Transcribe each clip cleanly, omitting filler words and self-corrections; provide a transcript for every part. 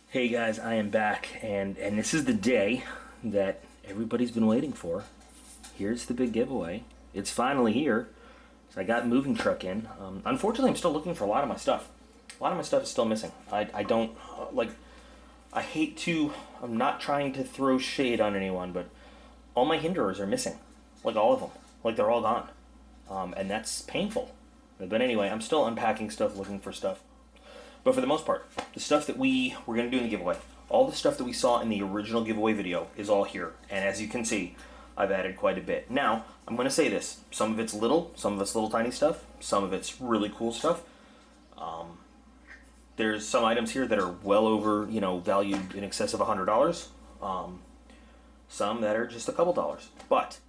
Hey guys, I am back, and this is the day that everybody's been waiting for. Here's the big giveaway. It's finally here. So I got moving truck in. Unfortunately, I'm still looking for a lot of my stuff. A lot of my stuff is still missing. I don't, like, I hate to, I'm not trying to throw shade on anyone, but all my hinderers are missing. Like all of them. Like they're all gone. And that's painful. But anyway, I'm still unpacking stuff, looking for stuff. But for the most part, the stuff that we're going to do in the giveaway, all the stuff that we saw in the original giveaway video is all here. And as you can see, I've added quite a bit. Now, I'm going to say this. Some of it's little tiny stuff. Some of it's really cool stuff. There's some items here that are well over, valued in excess of $100. Some that are just a couple dollars. But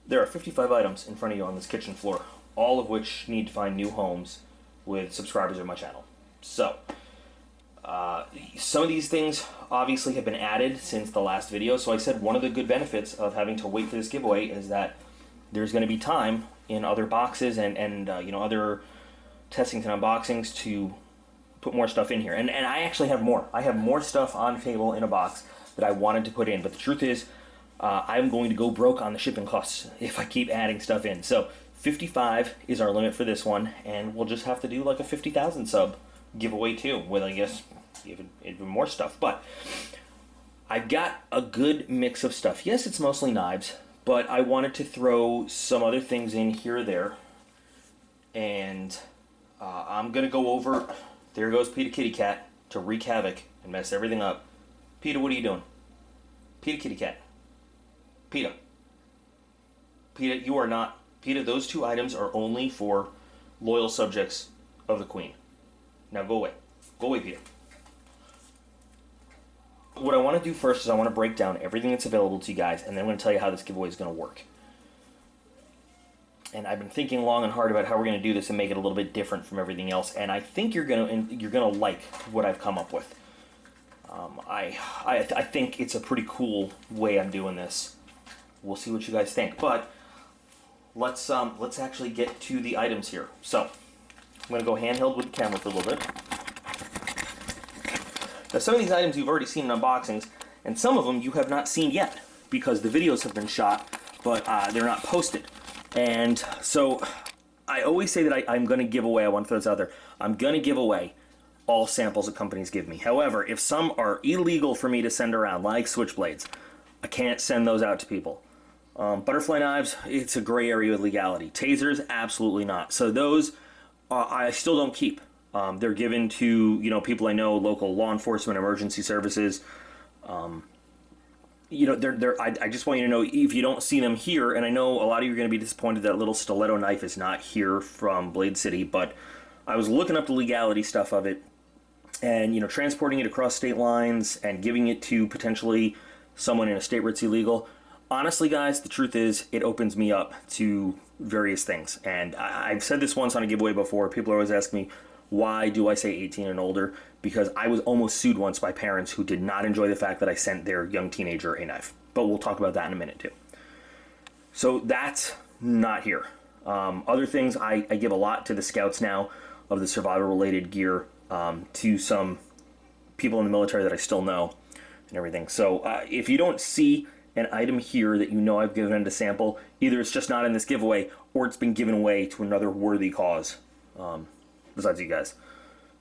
there are 55 items in front of you on this kitchen floor, all of which need to find new homes with subscribers of my channel. So, some of these things obviously have been added since the last video. So I said one of the good benefits of having to wait for this giveaway is that there's going to be time in other boxes and other testings and unboxings to put more stuff in here. And I actually have more. I have more stuff on the table in a box that I wanted to put in. But the truth is, I'm going to go broke on the shipping costs if I keep adding stuff in. So 55 is our limit for this one, and we'll just have to do like a 50,000 sub giveaway too, with I guess even more stuff. But I've got a good mix of stuff. Yes, it's mostly knives, but I wanted to throw some other things in here or there. And I'm gonna go over. There goes Peter Kitty Cat to wreak havoc and mess everything up. Peter, what are you doing? Peter Kitty Cat. Peter, you are not. Peter, those two items are only for loyal subjects of the Queen. Now go away. Go away, Peter. What I want to do first is I want to break down everything that's available to you guys, and then I'm going to tell you how this giveaway is going to work. And I've been thinking long and hard about how we're going to do this and make it a little bit different from everything else, and I think you're going to like what I've come up with. I think it's a pretty cool way I'm doing this. We'll see what you guys think, but let's actually get to the items here. So I'm going to go handheld with the camera for a little bit. Now, some of these items you've already seen in unboxings, and some of them you have not seen yet because the videos have been shot, but they're not posted. And so I always say that I'm going to give away, I want to throw this out there, I'm going to give away all samples that companies give me. However, if some are illegal for me to send around, like switchblades, I can't send those out to people. Butterfly knives, it's a gray area with legality. Tasers, absolutely not. So those I still don't keep. They're given to people I know, local law enforcement, emergency services. I just want you to know, if you don't see them here, and I know a lot of you are going to be disappointed that little stiletto knife is not here from Blade City, but I was looking up the legality stuff of it, and transporting it across state lines and giving it to potentially someone in a state where it's illegal. Honestly, guys, the truth is it opens me up to various things. And I've said this once on a giveaway before. People always ask me, why do I say 18 and older? Because I was almost sued once by parents who did not enjoy the fact that I sent their young teenager a knife. But we'll talk about that in a minute, too. So that's not here. Other things, I give a lot to the scouts now of the survival-related gear, to some people in the military that I still know and everything. So if you don't see an item here that I've given it a sample, either it's just not in this giveaway or it's been given away to another worthy cause, besides you guys.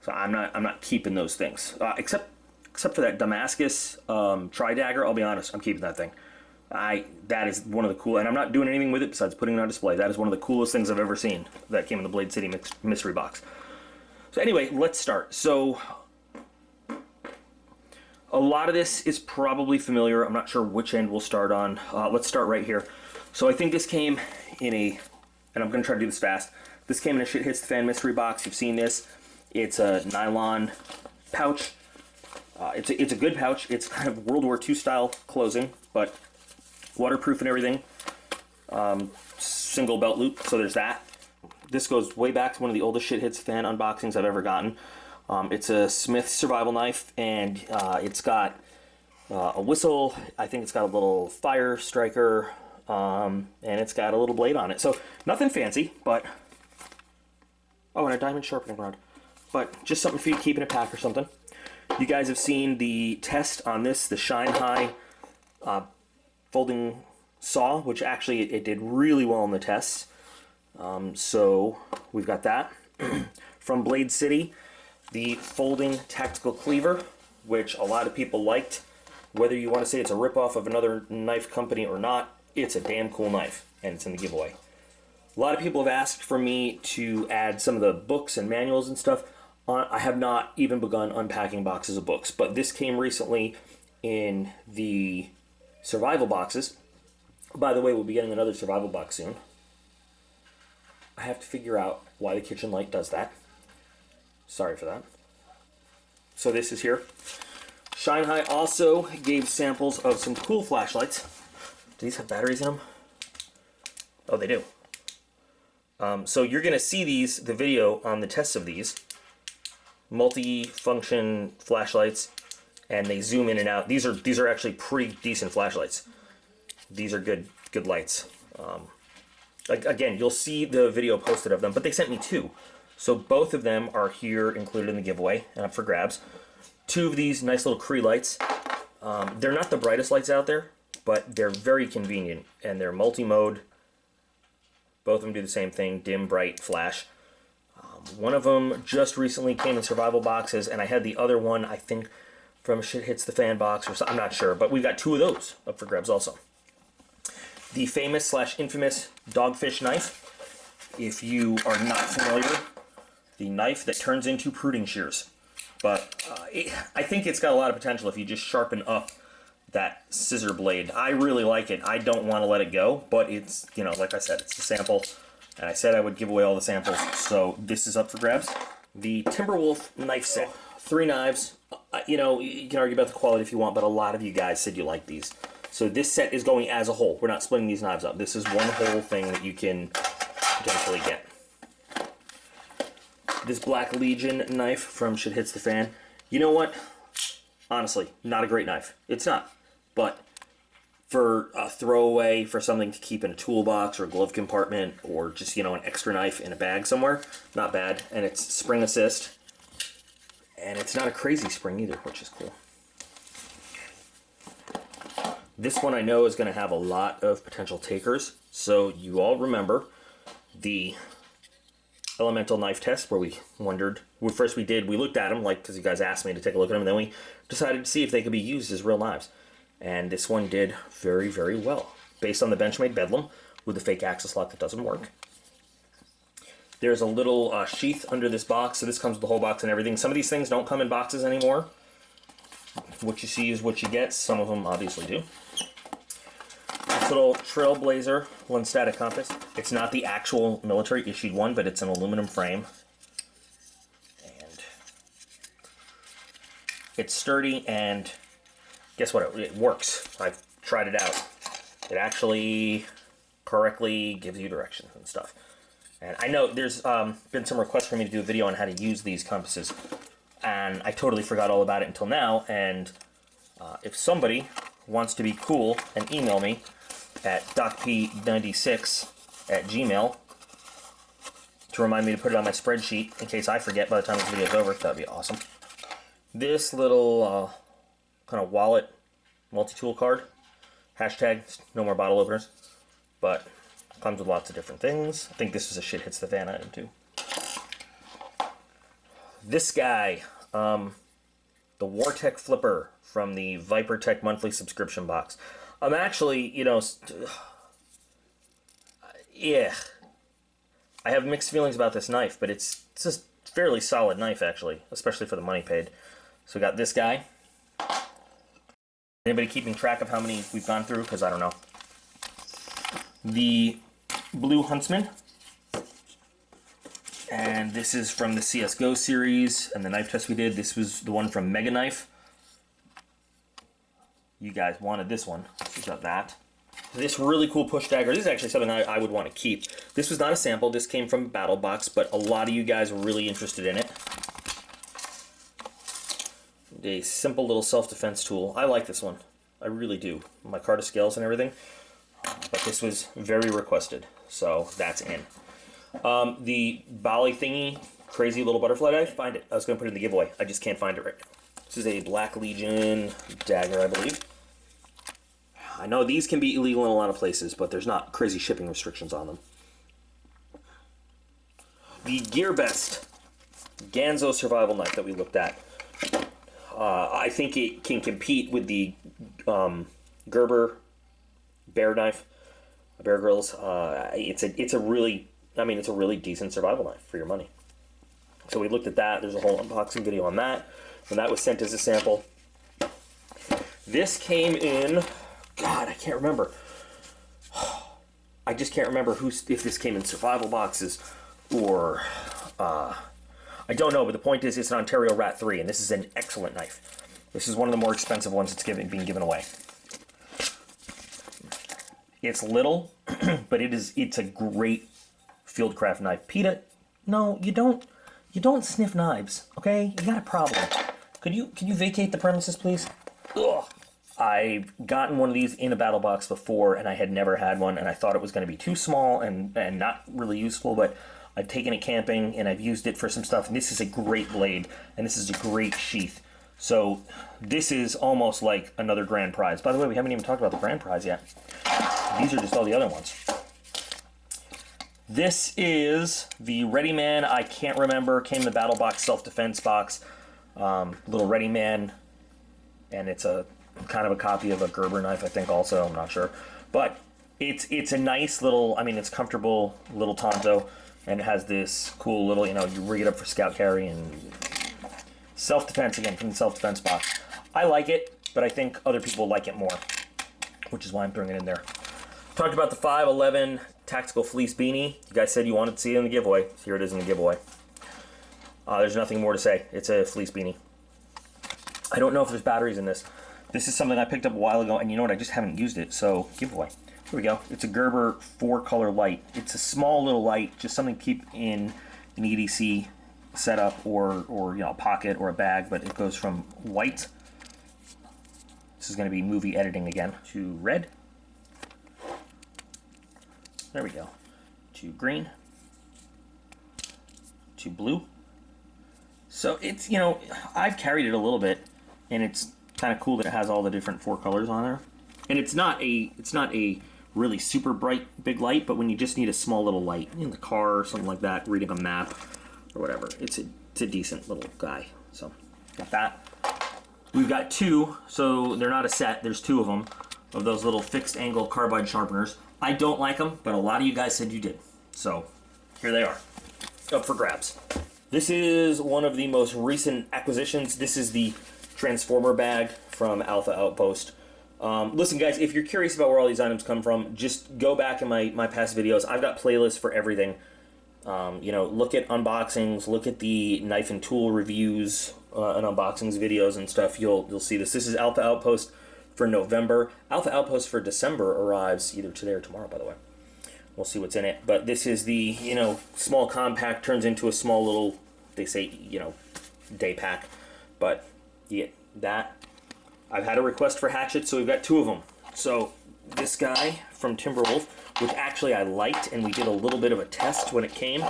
So I'm not keeping those things, except for that Damascus tri-dagger. I'll be honest, I'm keeping that thing. That is one of the cool, and I'm not doing anything with it besides putting it on display. That is one of the coolest things I've ever seen that came in the Blade City mystery box. So anyway, let's start. So a lot of this is probably familiar. I'm not sure which end we'll start on. Let's start right here. So I think this came in and I'm going to try to do this fast. This came in a Shit Hits the Fan mystery box. You've seen this. It's a nylon pouch. It's a good pouch. It's kind of World War II style closing, but waterproof and everything. Single belt loop, so there's that. This goes way back to one of the oldest Shit Hits the Fan unboxings I've ever gotten. It's a Smith survival knife, and it's got a whistle. I think it's got a little fire striker, and it's got a little blade on it. So nothing fancy, but oh, and a diamond sharpening rod. But just something for you to keep in a pack or something. You guys have seen the test on this, the Shine High folding saw, which actually it did really well in the tests. So we've got that. From Blade City, the folding tactical cleaver, which a lot of people liked. Whether you want to say it's a ripoff of another knife company or not, it's a damn cool knife, and it's in the giveaway. A lot of people have asked for me to add some of the books and manuals and stuff. I have not even begun unpacking boxes of books, but this came recently in the survival boxes. By the way, we'll be getting another survival box soon. I have to figure out why the kitchen light does that. Sorry for that. So this is here. Shine High also gave samples of some cool flashlights. Do these have batteries in them? Oh, they do. So you're going to see the video on the tests of these. Multi-function flashlights, and they zoom in and out. These are actually pretty decent flashlights. These are good lights. Again, you'll see the video posted of them, but they sent me two. So both of them are here included in the giveaway and up for grabs. Two of these nice little Cree lights. They're not the brightest lights out there, but they're very convenient, and they're multi-mode. Both of them do the same thing, dim, bright, flash. One of them just recently came in survival boxes, and I had the other one, I think, from Shit Hits the Fan box, or something, I'm not sure, but we've got two of those up for grabs also. The famous / infamous dogfish knife. If you are not familiar, the knife that turns into pruning shears. But I think it's got a lot of potential if you just sharpen up that scissor blade. I really like it. I don't want to let it go, but it's, you know, like I said, it's a sample, and I said I would give away all the samples, so this is up for grabs. The Timberwolf knife set. 3 knives. You know, you can argue about the quality if you want, but a lot of you guys said you like these. So this set is going as a whole. We're not splitting these knives up. This is one whole thing that you can potentially get. This Black Legion knife from Shit Hits the Fan. You know what? Honestly, not a great knife. It's not. But for a throwaway, for something to keep in a toolbox or a glove compartment, or just, you know, an extra knife in a bag somewhere, not bad. And it's spring assist. And it's not a crazy spring either, which is cool. This one I know is going to have a lot of potential takers. So you all remember the elemental knife test where we wondered, we looked at them, like, because you guys asked me to take a look at them, and then we decided to see if they could be used as real knives. And this one did very, very well, based on the Benchmade Bedlam with the fake axis lock that doesn't work. There's a little sheath under this box, so this comes with the whole box and everything. Some of these things don't come in boxes anymore. What you see is what you get. Some of them obviously do. This little Trailblazer 1 static compass. It's not the actual military issued one, but it's an aluminum frame. And it's sturdy, and guess what? It works. I've tried it out. It actually correctly gives you directions and stuff. And I know there's been some requests for me to do a video on how to use these compasses, and I totally forgot all about it until now. And if somebody wants to be cool and email me at DocP96@gmail to remind me to put it on my spreadsheet in case I forget by the time this video is over, that would be awesome. This little kind of wallet multi-tool card, hashtag no more bottle openers, but comes with lots of different things. I think this is a Shit Hits the Fan item too. This guy, the Wartech Flipper from the ViperTech monthly subscription box. I'm actually, you know, yeah, I have mixed feelings about this knife, but it's just a fairly solid knife actually, especially for the money paid. So we got this guy. Anybody keeping track of how many we've gone through? Because I don't know. The Blue Huntsman, and this is from the CSGO series and the knife test we did. This was the one from Mega Knife. You guys wanted this one, so we got that. This really cool push dagger, this is actually something I would want to keep. This was not a sample, this came from Battle Box, but a lot of you guys were really interested in it. A simple little self-defense tool. I like this one, I really do. My card of scales and everything. But this was very requested, so that's in. The Bali thingy, crazy little butterfly knife, find it. I was going to put it in the giveaway. I just can't find it right now. This is a Black Legion dagger, I believe. I know these can be illegal in a lot of places, but there's not crazy shipping restrictions on them. The GearBest Ganzo survival knife that we looked at. I think it can compete with the Gerber Bear knife, Bear Grylls. It's a really decent survival knife for your money. So we looked at that. There's a whole unboxing video on that, and that was sent as a sample. This came in, God, I can't remember. I just can't remember if this came in survival boxes or I don't know. But the point is, it's an Ontario Rat 3, and this is an excellent knife. This is one of the more expensive ones that's being given away. It's little, but it's a great fieldcraft knife. PETA, no, you don't sniff knives, okay? You got a problem. Could you vacate the premises, please? Ugh. I've gotten one of these in a battle box before, and I had never had one, and I thought it was going to be too small and not really useful, but I've taken it camping, and I've used it for some stuff, and this is a great blade, and this is a great sheath. So this is almost like another grand prize. By the way, we haven't even talked about the grand prize yet. These are just all the other ones. This is the Ready Man. I can't remember. Came in the battle box, self-defense box. Little Ready Man, and it's a kind of a copy of a Gerber knife, I think. Also, I'm not sure, but it's a nice little. I mean, it's comfortable little Tonto, and it has this cool little. You rig it up for scout carry and self-defense again from the self-defense box. I like it, but I think other people like it more, which is why I'm throwing it in there. Talked about the 511 tactical fleece beanie. You guys said you wanted to see it in the giveaway. So here it is in the giveaway. There's nothing more to say. It's a fleece beanie. I don't know if there's batteries in this. This is something I picked up a while ago, and you know what? I just haven't used it, so giveaway. Here we go. It's a Gerber 4-color light. It's a small little light, just something to keep in an EDC setup or a pocket or a bag, but it goes from white. This is going to be movie editing again. To red. There we go. To green. To blue. So it's, I've carried it a little bit, and it's kind of cool that it has all the different 4 colors on there. And it's not a really super bright big light, but when you just need a small little light in the car or something like that, reading a map or whatever, it's a decent little guy. So got that. We've got 2, so they're not a set. There's 2 of them, of those little fixed angle carbide sharpeners. I don't like them, but a lot of you guys said you did. So here they are, up for grabs. This is one of the most recent acquisitions. This is the Transformer bag from Alpha Outpost. Listen, guys, if you're curious about where all these items come from, just go back in my past videos. I've got playlists for everything. Look at unboxings, look at the knife and tool reviews and unboxings videos and stuff. You'll see this. This is Alpha Outpost for November. Alpha Outpost for December arrives either today or tomorrow, by the way. We'll see what's in it. But this is the, small compact turns into a small little, they say, day pack. But you get that. I've had a request for hatchets, so we've got 2 of them. So this guy from Timberwolf, which actually I liked, and we did a little bit of a test when it came.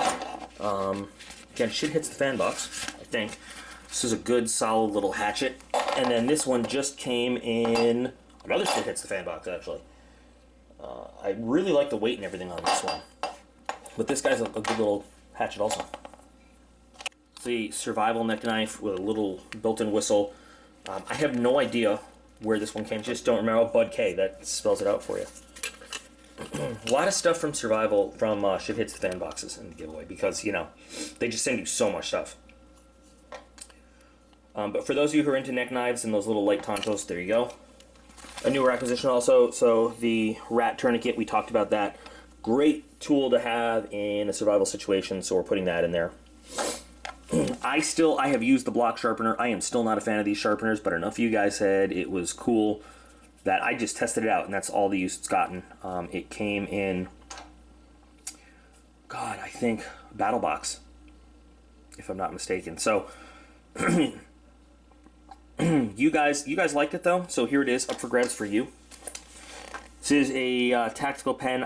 Again, shit hits the fan box, I think. This is a good, solid little hatchet. And then this one just came in another shit hits the fan box, actually. I really like the weight and everything on this one. But this guy's a good little hatchet also. It's a survival neck knife with a little built-in whistle. I have no idea where this one came. Just don't remember. Bud K, that spells it out for you. A lot of stuff from survival from Shit Hits the Fan boxes in the giveaway because, they just send you so much stuff. But for those of you who are into neck knives and those little light tontos, there you go. A newer acquisition also, so the rat tourniquet, we talked about that. Great tool to have in a survival situation, so we're putting that in there. I have used the block sharpener. I am still not a fan of these sharpeners, but enough of you guys said it was cool that I just tested it out, and that's all the use it's gotten. It came in, God, I think Battle Box, if I'm not mistaken. So you guys liked it though, so here it is, up for grabs for you. This is a tactical pen.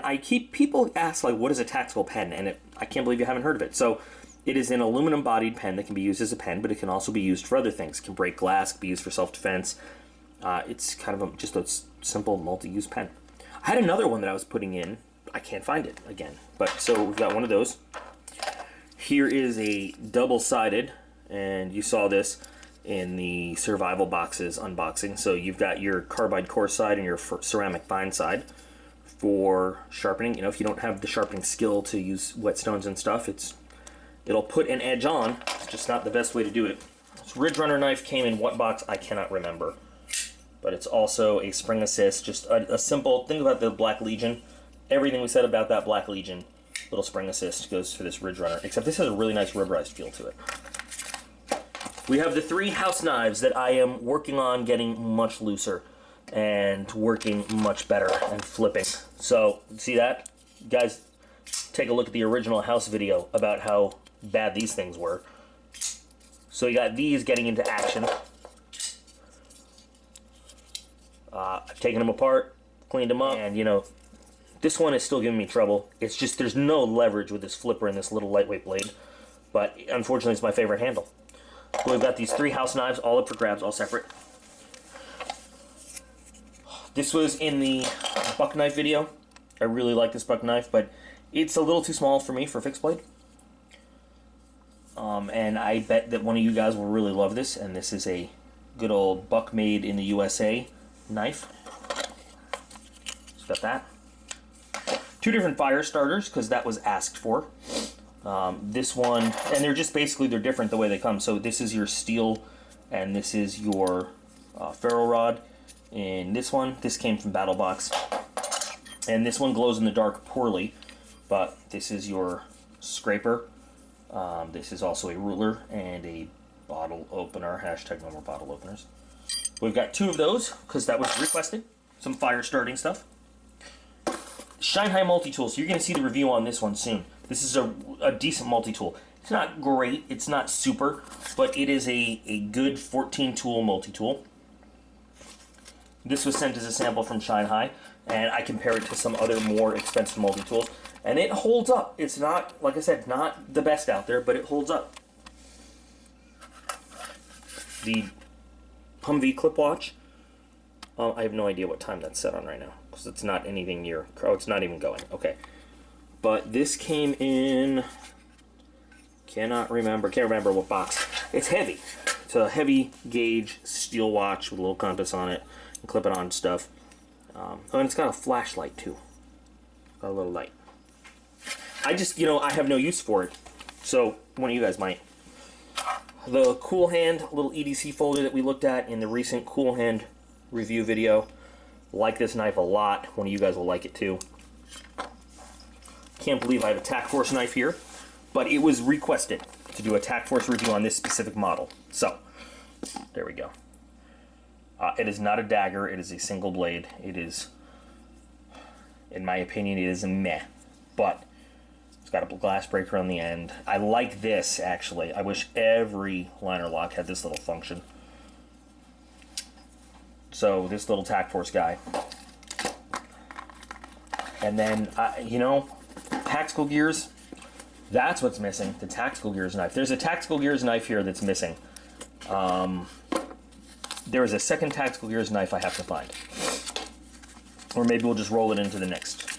People ask, like, what is a tactical pen? And I can't believe you haven't heard of it. So It is an aluminum-bodied pen that can be used as a pen, but it can also be used for other things. It can break glass, can be used for self-defense. It's kind of just a simple multi-use pen. I had another one that I was putting in. I can't find it again. But so we've got one of those. Here is a double-sided, and you saw this in the survival boxes unboxing. So you've got your carbide core side and your ceramic fine side for sharpening. You know, if you don't have the sharpening skill to use whetstones and stuff, it'll put an edge on. It's just not the best way to do it. This Ridge Runner knife came in what box? I cannot remember. But it's also a spring assist, just a simple, think about the Black Legion. Everything we said about that Black Legion little spring assist goes for this Ridge Runner, except this has a really nice rubberized feel to it. We have the 3 house knives that I am working on getting much looser and working much better and flipping. So, see that? Guys, take a look at the original house video about how bad these things were. So you got these getting into action. I've taken them apart, cleaned them up, and you know, this one is still giving me trouble. It's just there's no leverage with this flipper and this little lightweight blade, but unfortunately it's my favorite handle. So we've got these 3 house knives, all up for grabs, all separate. This was in the buck knife video. I really like this buck knife, but it's a little too small for me for fixed blade. And I bet that one of you guys will really love this, and this is a good old buck made in the USA knife. So got that. 2 different fire starters, because that was asked for. This one, and they're just basically, they're different the way they come. So this is your steel, and this is your ferro rod. And this one, this came from BattleBox. And this one glows in the dark poorly, but this is your scraper. This is also a ruler and a bottle opener, hashtag no more bottle openers. We've got 2 of those, because that was requested. Some fire starting stuff. Shanghai multi-tool, so you're going to see the review on this one soon. This is a decent multi-tool. It's not great, it's not super, but it is a good 14-tool multi-tool. This was sent as a sample from Shanghai, and I compare it to some other more expensive multi-tools, and it holds up. It's not, like I said, not the best out there, but it holds up. The Humvee clip watch, I have no idea what time that's set on right now, because it's not anything near, oh, it's not even going, okay. But this came in, can't remember what box. It's heavy. It's a heavy gauge steel watch with a little compass on it, and clip it on stuff. Oh, and it's got a flashlight too. Got a little light. I just, you know, I have no use for it. So, one of you guys might. The Cool Hand little EDC folder that we looked at in the recent Cool Hand review video. Like this knife a lot. One of you guys will like it too. Can't believe I have a Tac Force knife here, but it was requested to do a Tac Force review on this specific model. So, there we go. It is not a dagger, it is a single blade. It is, in my opinion, it is a meh. But, it's got a glass breaker on the end. I like this, actually. I wish every liner lock had this little function. So, this little Tac Force guy. And then, you know, Tactical Gears, that's what's missing, the Tactical Gears knife. There's a Tactical Gears knife here that's missing. There is a second Tactical Gears knife I have to find. Or maybe we'll just roll it into the next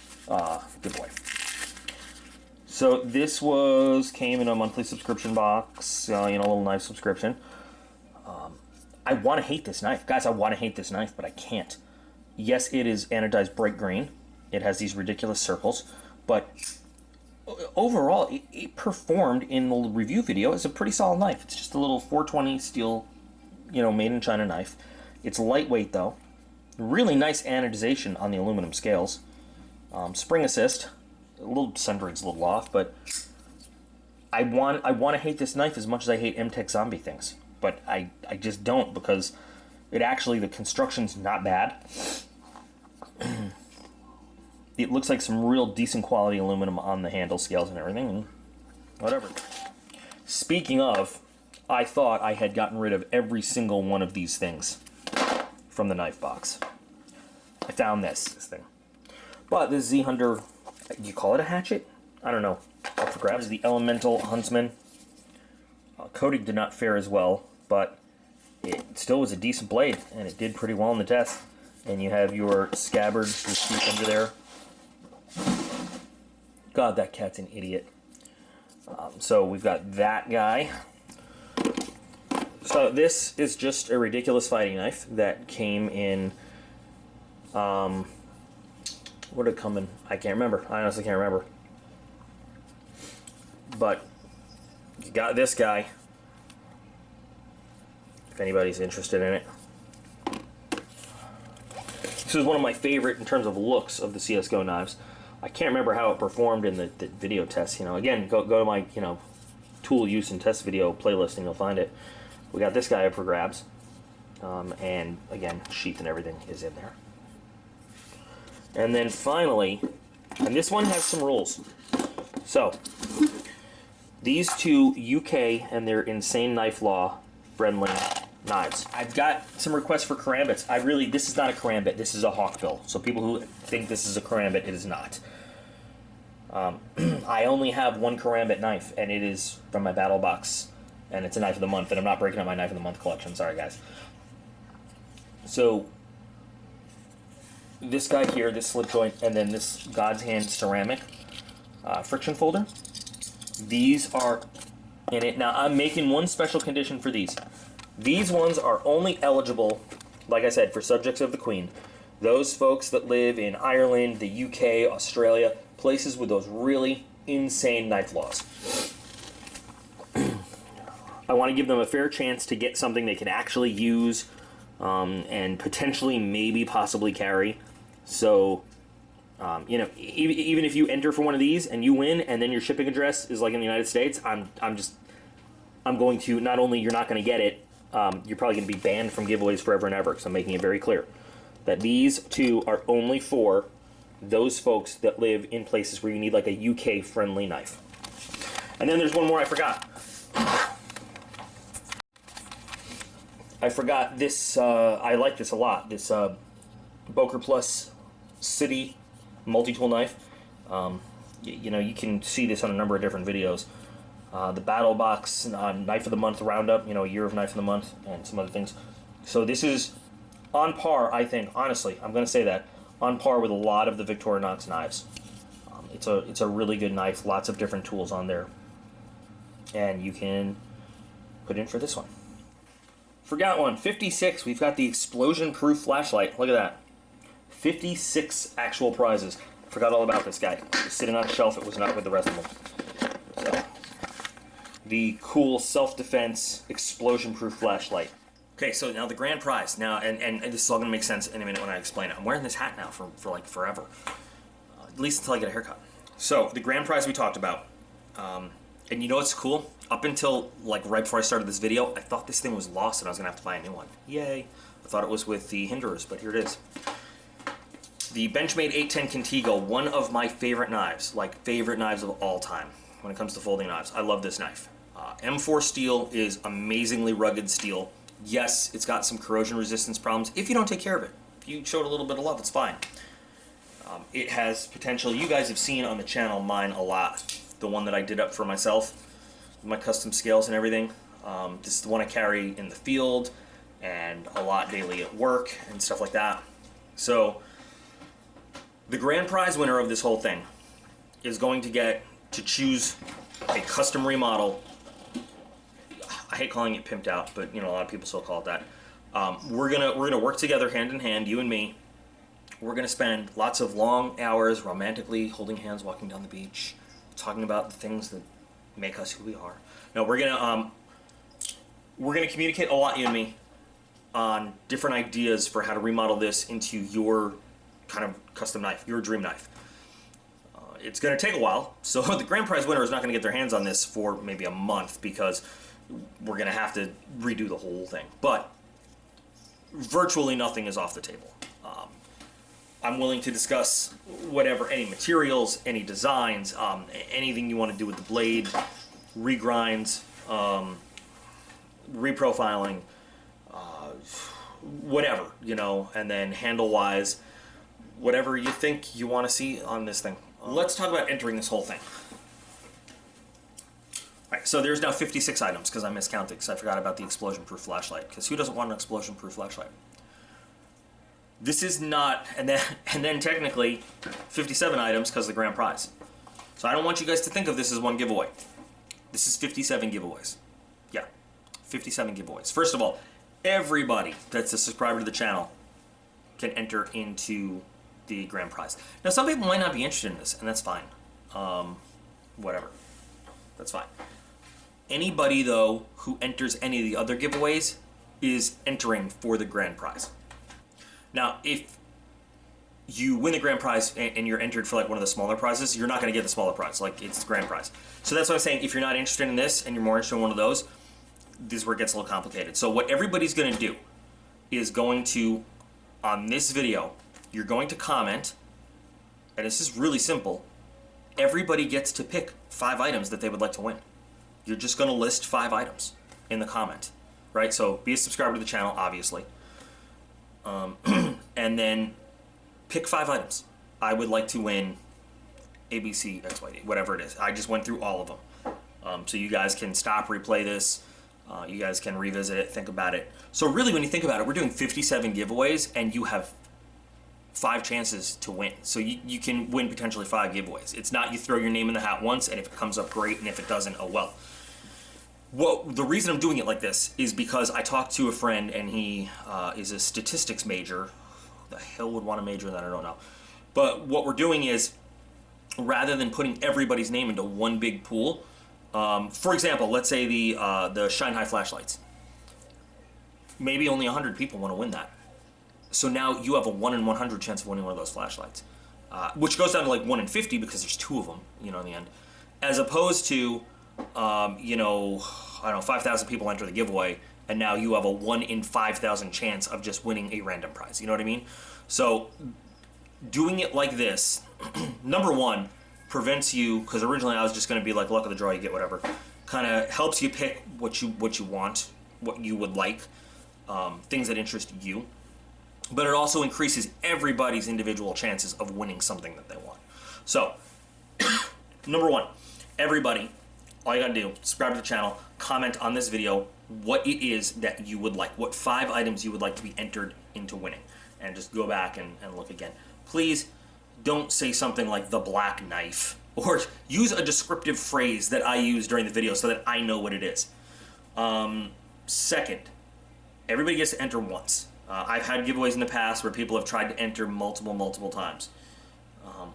good boy. So this came in a monthly subscription box, you know, a little knife subscription. I want to hate this knife. Guys, I want to hate this knife, but I can't. Yes, it is anodized bright green. It has these ridiculous circles, but overall, it performed in the review video as a pretty solid knife. It's just a little 420 steel, you know, made in China knife. It's lightweight though. Really nice anodization on the aluminum scales. Spring assist. A little centering's a little off, but I want to hate this knife as much as I hate M-Tech zombie things. But I just don't, because it actually, the construction's not bad. It looks like some real decent quality aluminum on the handle scales and everything, and whatever. Speaking of, I thought I had gotten rid of every single one of these things from the knife box. I found this thing. But this Z Hunter, do you call it a hatchet? I don't know. Up for grabs. The Elemental Huntsman. Coating did not fare as well, but it still was a decent blade, and it did pretty well in the test. And you have your scabbard, your teeth under there. God, that cat's an idiot. So we've got that guy. So this is just a ridiculous fighting knife that came in, what did it come in? I can't remember. I honestly can't remember. But you got this guy, if anybody's interested in it. This is one of my favorite in terms of looks of the CSGO knives. I can't remember how it performed in the video test. You know, again, go to my tool use and test video playlist and you'll find it. We got this guy up for grabs, and again, sheath and everything is in there. And then finally, and this one has some rules. So these two UK and their insane knife law friendly knives. I've got some requests for karambits. This is not a karambit, this is a hawkbill. So people who think this is a karambit, it is not. I only have one karambit knife, and it is from my battle box, and it's a knife of the month, and I'm not breaking up my knife of the month collection. Sorry, guys. So this guy here, this slip joint, and then this God's Hand ceramic friction folder. These are in it. Now, I'm making one special condition for these. These ones are only eligible, like I said, for subjects of the Queen. Those folks that live in Ireland, the UK, Australia, places with those really insane knife laws. I want to give them a fair chance to get something they can actually use and potentially, maybe, possibly carry. So, even if you enter for one of these and you win, and then your shipping address is like in the United States, I'm going to, not only you're not going to get it, you're probably going to be banned from giveaways forever and ever. So I'm making it very clear that these two are only for those folks that live in places where you need like a UK friendly knife. And then there's one more I forgot. I forgot this, I like this a lot, this Boker Plus City multi-tool knife. You can see this on a number of different videos. The Battle Box Knife of the Month Roundup, a year of Knife of the Month, and some other things. So this is on par, I think, honestly, I'm going to say that, on par with a lot of the Victorinox knives. It's a really good knife, lots of different tools on there. And you can put in for this one. Forgot one, 56, we've got the explosion-proof flashlight. Look at that. 56 actual prizes. Forgot all about this guy. It was sitting on a shelf, it was not with the rest of them. So, the cool self-defense explosion-proof flashlight. Okay, so now the grand prize. Now, and this is all going to make sense in a minute when I explain it. I'm wearing this hat now for like forever. At least until I get a haircut. So, the grand prize we talked about. And you know what's cool? Up until like right before I started this video, I thought this thing was lost and I was going to have to buy a new one. Yay. I thought it was with the Hinderers, but here it is. The Benchmade 810 Contigo, one of my favorite knives, like favorite knives of all time when it comes to folding knives. I love this knife. M4 steel is amazingly rugged steel. Yes, it's got some corrosion resistance problems if you don't take care of it. If you showed a little bit of love, it's fine. It has potential. You guys have seen on the channel mine a lot. The one that I did up for myself, my custom scales and everything. This is the one I carry in the field and a lot daily at work and stuff like that. So the grand prize winner of this whole thing is going to get to choose a custom remodel. I hate calling it pimped out, but a lot of people still call it that. We're gonna work together hand in hand, you and me. We're gonna spend lots of long hours romantically holding hands, walking down the beach, talking about the things that make us who we are. No, we're gonna communicate a lot, you and me, on different ideas for how to remodel this into your kind of custom knife, your dream knife. It's gonna take a while, so the grand prize winner is not gonna get their hands on this for maybe a month because we're gonna have to redo the whole thing. But virtually nothing is off the table. I'm willing to discuss whatever, any materials, any designs, anything you want to do with the blade, regrinds, reprofiling, whatever, and then handle-wise, whatever you think you want to see on this thing. Let's talk about entering this whole thing. Alright, so there's now 56 items, because I miscounted, because I forgot about the explosion-proof flashlight, because who doesn't want an explosion-proof flashlight? This is not, and then technically 57 items because of the grand prize. So I don't want you guys to think of this as one giveaway. This is 57 giveaways. Yeah, 57 giveaways. First of all, everybody that's a subscriber to the channel can enter into the grand prize. Now, some people might not be interested in this, and that's fine. Whatever. That's fine. Anybody, though, who enters any of the other giveaways is entering for the grand prize. Now, if you win the grand prize and you're entered for like one of the smaller prizes, you're not going to get the smaller prize. Like, it's the grand prize. So that's what I'm saying. If you're not interested in this and you're more interested in one of those, this is where it gets a little complicated. So what everybody's going to do is going to, on this video, you're going to comment, and this is really simple. Everybody gets to pick 5 items that they would like to win. You're just going to list 5 items in the comment, right? So be a subscriber to the channel, obviously. And then pick 5 items. I would like to win ABC, XYD, whatever it is. I just went through all of them. So you guys can stop, replay this. You guys can revisit it, think about it. So really, when you think about it, we're doing 57 giveaways, and you have 5 chances to win. So you can win potentially 5 giveaways. It's not you throw your name in the hat once, and if it comes up, great, and if it doesn't, oh well. Well, the reason I'm doing it like this is because I talked to a friend, and he is a statistics major. Who the hell would want to major in that? I don't know. But what we're doing is, rather than putting everybody's name into one big pool, for example, let's say the Shine High flashlights. Maybe only 100 people want to win that. So now you have a 1 in 100 chance of winning one of those flashlights, which goes down to like 1 in 50 because there's 2 of them, in the end, as opposed to, I don't know, 5,000 people enter the giveaway, and now you have a 1 in 5,000 chance of just winning a random prize. You know what I mean? So doing it like this, number one, prevents you, because originally I was just going to be like luck of the draw, you get whatever, kind of helps you pick what you want, what you would like, things that interest you. But it also increases everybody's individual chances of winning something that they want. So, number one, everybody, all you gotta do, subscribe to the channel, comment on this video what it is that you would like, what 5 items you would like to be entered into winning, and just go back and look again. Please don't say something like the black knife, or use a descriptive phrase that I use during the video so that I know what it is. Second, everybody gets to enter once. I've had giveaways in the past where people have tried to enter multiple times,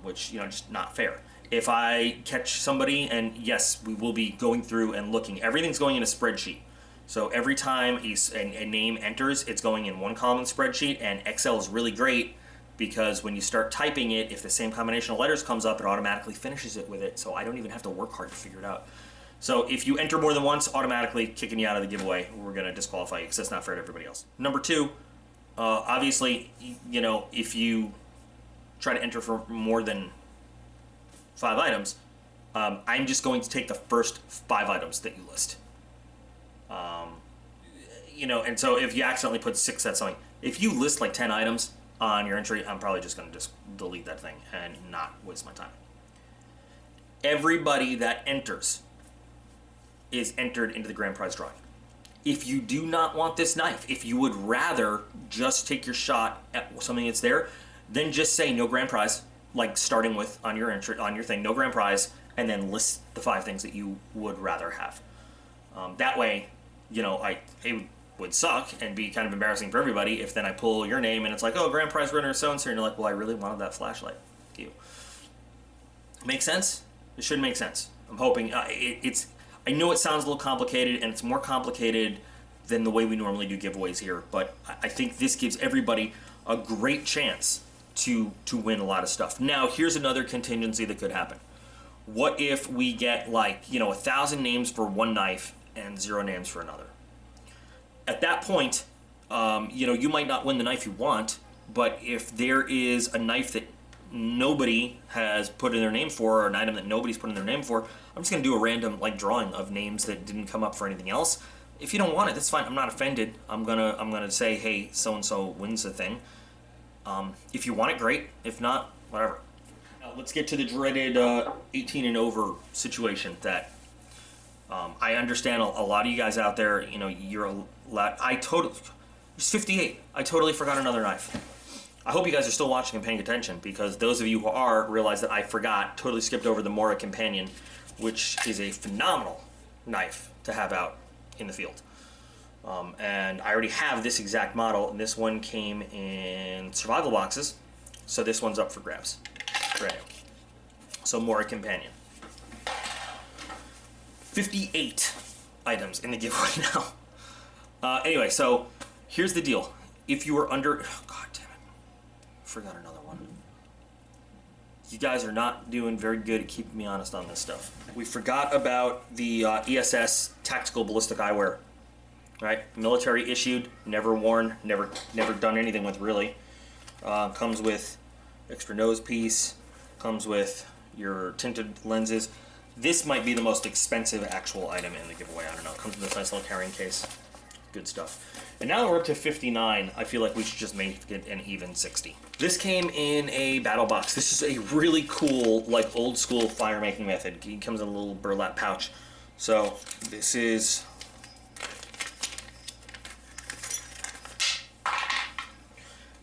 which, just not fair. If I catch somebody, and yes, we will be going through and looking, everything's going in a spreadsheet. So every time a name enters, it's going in one column in the spreadsheet, and Excel is really great because when you start typing it, if the same combination of letters comes up, it automatically finishes it with it, so I don't even have to work hard to figure it out. So if you enter more than once, automatically kicking you out of the giveaway. We're going to disqualify you because that's not fair to everybody else. Number 2, obviously, if you try to enter for more than 5 items, I'm just going to take the first 5 items that you list. And so if you accidentally put 6 at something, if you list like 10 items on your entry, I'm probably just going to delete that thing and not waste my time. Everybody that enters is entered into the grand prize drawing. If you do not want this knife, if you would rather just take your shot at something that's there, then just say no grand prize, like starting with on your entry, on your thing, no grand prize, and then list the 5 things that you would rather have. That way, it would suck and be kind of embarrassing for everybody if then I pull your name and it's like, oh, grand prize winner so-and-so, and you're like, well, I really wanted that flashlight. You. Make sense? It should make sense. I'm hoping. I know it sounds a little complicated, and it's more complicated than the way we normally do giveaways here, but I think this gives everybody a great chance to win a lot of stuff. Now, here's another contingency that could happen. What if we get 1,000 names for one knife and 0 names for another? At that point, you might not win the knife you want, but if there is a knife that nobody has put in their name for, or an item that nobody's put in their name for, I'm just going to do a random drawing of names that didn't come up for anything else. If you don't want it, that's fine. I'm not offended. I'm gonna say, hey, so and so wins the thing. If you want it, great. If not, whatever. Now let's get to the dreaded 18 and over situation that I understand a lot of you guys out there, you know, you're allowed, it's 58. I totally forgot another knife. I hope you guys are still watching and paying attention, because those of you who are realize that I forgot, totally skipped over the Mora Companion, which is a phenomenal knife to have out in the field. And I already have this exact model, and this one came in survival boxes, so this one's up for grabs. Brand new. So Mora Companion. 58 items in the giveaway now. Anyway, so here's the deal. If you are under... Oh, God damn it. Forgot another one. You guys are not doing very good at keeping me honest on this stuff. We forgot about the ESS Tactical Ballistic Eyewear. Right? Military issued, never worn, never done anything with, really. Comes with extra nose piece, comes with your tinted lenses. This might be the most expensive actual item in the giveaway. I don't know. It comes in this nice little carrying case. Good stuff. And now we're up to 59. I feel like we should just make it an even 60. This came in a battle box. This is a really cool, like, old school fire making method. It comes in a little burlap pouch. So this is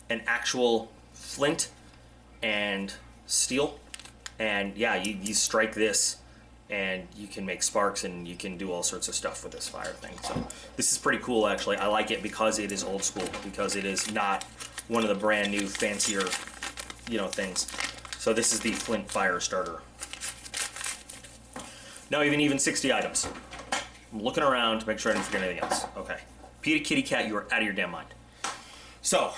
an actual flint and steel. And yeah, you strike this and you can make sparks, and you can do all sorts of stuff with this fire thing. So this is pretty cool, actually. I like it because it is old school, because it is not one of the brand new fancier, you know, things. So this is the flint fire starter. Now even 60 items. I'm looking around to make sure I didn't forget anything else. Okay. Peter Kitty Cat, you are out of your damn mind. So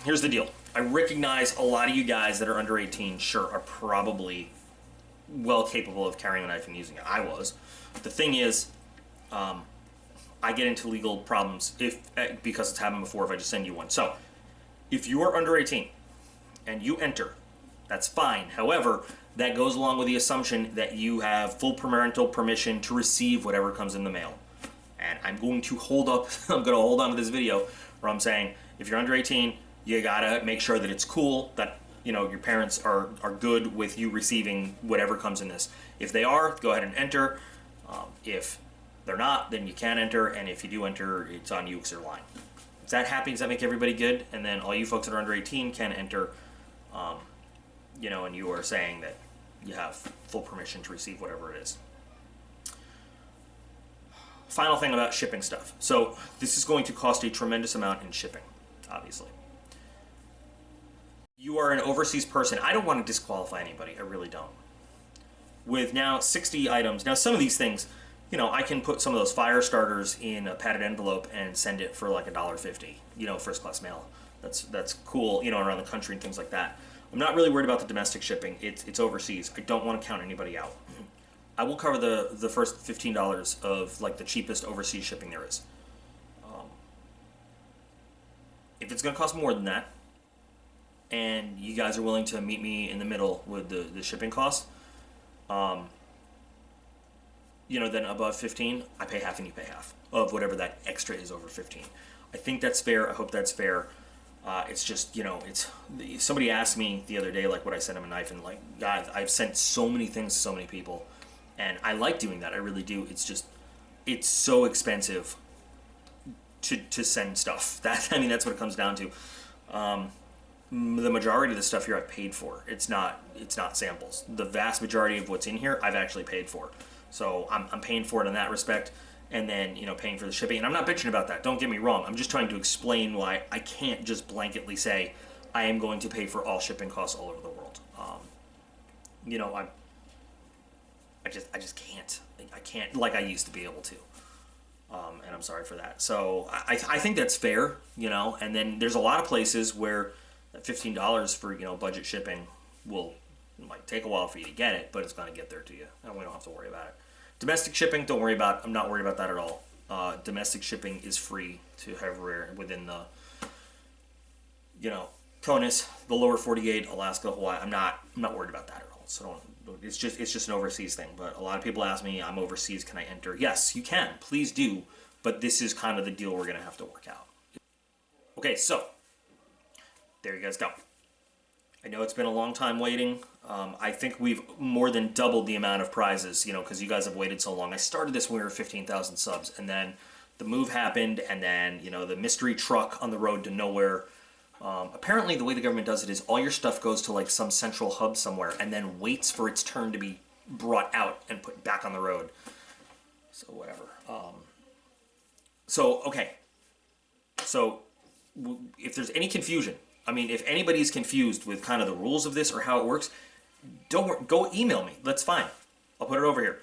here's the deal. I recognize a lot of you guys that are under 18, sure, are probably well capable of carrying a knife and using it. I was. The thing is, I get into legal problems because it's happened before if I just send you one. So, if you are under 18 and you enter, that's fine. However, that goes along with the assumption that you have full parental permission to receive whatever comes in the mail. And I'm going to hold on to this video where I'm saying, if you're under 18, you gotta make sure that it's cool, that, you know, your parents are good with you receiving whatever comes in this. If they are, go ahead and enter. If they're not, then you can't enter, and if you do enter, it's on you because they're lying. Is that happy? Does that make everybody good? And then all you folks that are under 18 can enter, you know, and you are saying that you have full permission to receive whatever it is. Final thing about shipping stuff. So this is going to cost a tremendous amount in shipping, obviously. You are an overseas person. I don't want to disqualify anybody. I really don't. With now 60 items, now some of these things, you know, I can put some of those fire starters in a padded envelope and send it for like $1.50, you know, first class mail. That's cool, you know, around the country and things like that. I'm not really worried about the domestic shipping. It's overseas. I don't want to count anybody out. I will cover the first $15 of like the cheapest overseas shipping there is. If it's going to cost more than that, and you guys are willing to meet me in the middle with the shipping costs, you know, then above 15, I pay half and you pay half of whatever that extra is over 15. I think that's fair. I hope that's fair. It's just, you know, somebody asked me the other day, like, would I send him a knife? And like, guys, I've sent so many things to so many people, and I like doing that. I really do. It's just, it's so expensive to send stuff. I mean, that's what it comes down to. The majority of the stuff here I've paid for. It's not samples. The vast majority of what's in here I've actually paid for. So I'm paying for it in that respect, and then, you know, paying for the shipping. And I'm not bitching about that. Don't get me wrong. I'm just trying to explain why I can't just blanketly say I am going to pay for all shipping costs all over the world. You know, I just can't. I can't like I used to be able to. And I'm sorry for that. So I think that's fair, you know. And then there's a lot of places where $15 for, you know, budget shipping will might take a while for you to get it, but it's going to get there to you, and we don't have to worry about it. Domestic shipping, don't worry about. I'm not worried about that at all. Domestic shipping is free to everywhere within the, you know, CONUS, the lower 48, Alaska, Hawaii. I'm not worried about that at all. So don't. It's just an overseas thing. But a lot of people ask me, I'm overseas, can I enter? Yes, you can. Please do. But this is kind of the deal we're going to have to work out. Okay, so there you guys go. I know it's been a long time waiting. I think we've more than doubled the amount of prizes, you know, because you guys have waited so long. I started this when we were 15,000 subs, and then the move happened, and then, you know, the mystery truck on the road to nowhere. Apparently, the way the government does it is all your stuff goes to like some central hub somewhere, and then waits for its turn to be brought out and put back on the road. So whatever. Okay. So if there's any confusion, I mean, if anybody's confused with kind of the rules of this or how it works, don't worry, go email me. That's fine. I'll put it over here.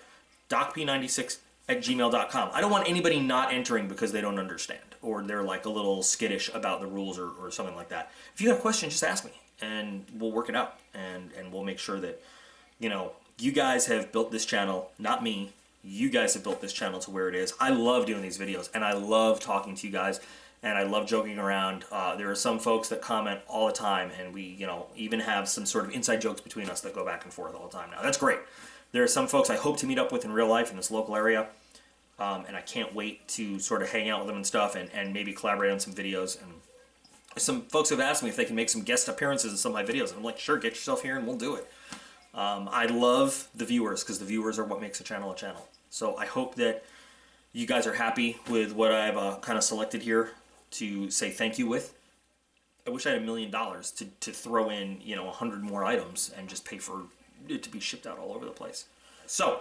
DocP96@gmail.com. I don't want anybody not entering because they don't understand or they're like a little skittish about the rules or something like that. If you have a question, just ask me and we'll work it out and we'll make sure that, you know, you guys have built this channel, not me. You guys have built this channel to where it is. I love doing these videos and I love talking to you guys. And I love joking around. There are some folks that comment all the time, and we, you know, even have some sort of inside jokes between us that go back and forth all the time now. That's great. There are some folks I hope to meet up with in real life in this local area, and I can't wait to sort of hang out with them and stuff and maybe collaborate on some videos. And some folks have asked me if they can make some guest appearances in some of my videos, and I'm like, sure, get yourself here and we'll do it. I love the viewers because the viewers are what makes a channel a channel. So I hope that you guys are happy with what I've kind of selected here to say thank you with. I wish I had $1 million to throw in, you know, 100 more items and just pay for it to be shipped out all over the place. So,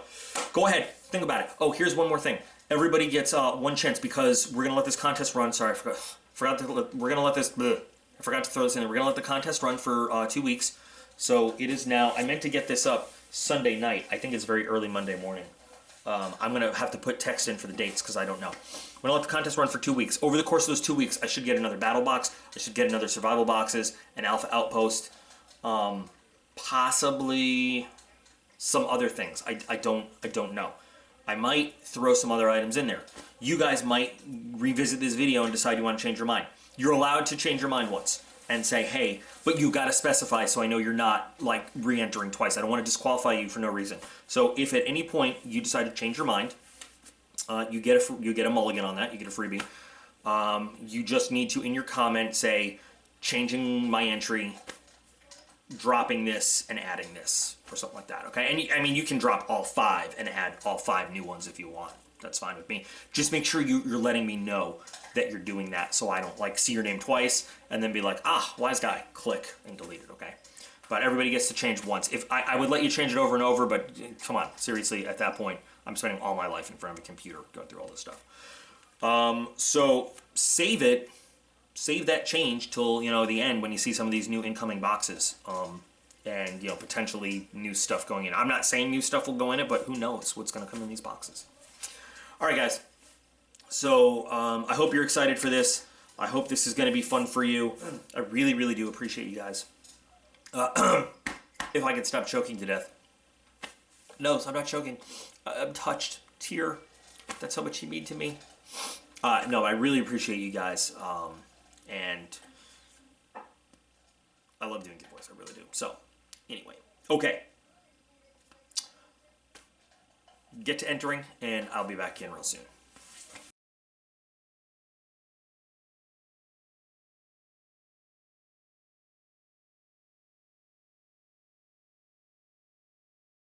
go ahead, think about it. Oh, here's one more thing. Everybody gets one chance because we're gonna let this contest run. Sorry, I forgot to. We're gonna let this. I forgot to throw this in there. We're gonna let the contest run for 2 weeks. So it is now. I meant to get this up Sunday night. I think it's very early Monday morning. I'm going to have to put text in for the dates because I don't know. I'm going to let the contest run for 2 weeks. Over the course of those 2 weeks, I should get another battle box. I should get another survival boxes, an alpha outpost, possibly some other things. I don't know. I might throw some other items in there. You guys might revisit this video and decide you want to change your mind. You're allowed to change your mind once and say, hey, but you got to specify so I know you're not like re-entering twice. I don't want to disqualify you for no reason. So if at any point you decide to change your mind, you get a mulligan on that. You get a freebie. You just need to, in your comment, say, changing my entry, dropping this, and adding this, or something like that, okay? And I mean, you can drop all 5 and add all 5 new ones if you want. That's fine with me. Just make sure you're letting me know that you're doing that so I don't like see your name twice and then be like, wise guy, click and delete it, okay? But everybody gets to change once. If I would let you change it over and over, but come on, seriously, at that point, I'm spending all my life in front of a computer going through all this stuff. So save it, save that change till, you know, the end when you see some of these new incoming boxes. And, you know, potentially new stuff going in. I'm not saying new stuff will go in it, but who knows what's going to come in these boxes. All right, guys. So I hope you're excited for this. I hope this is going to be fun for you. I really, really do appreciate you guys. If I could stop choking to death. No, I'm not choking. I'm touched. Tear. That's how much you mean to me. No, I really appreciate you guys. And I love doing giveaways. I really do. So, anyway. Okay. Get to entering, and I'll be back in real soon.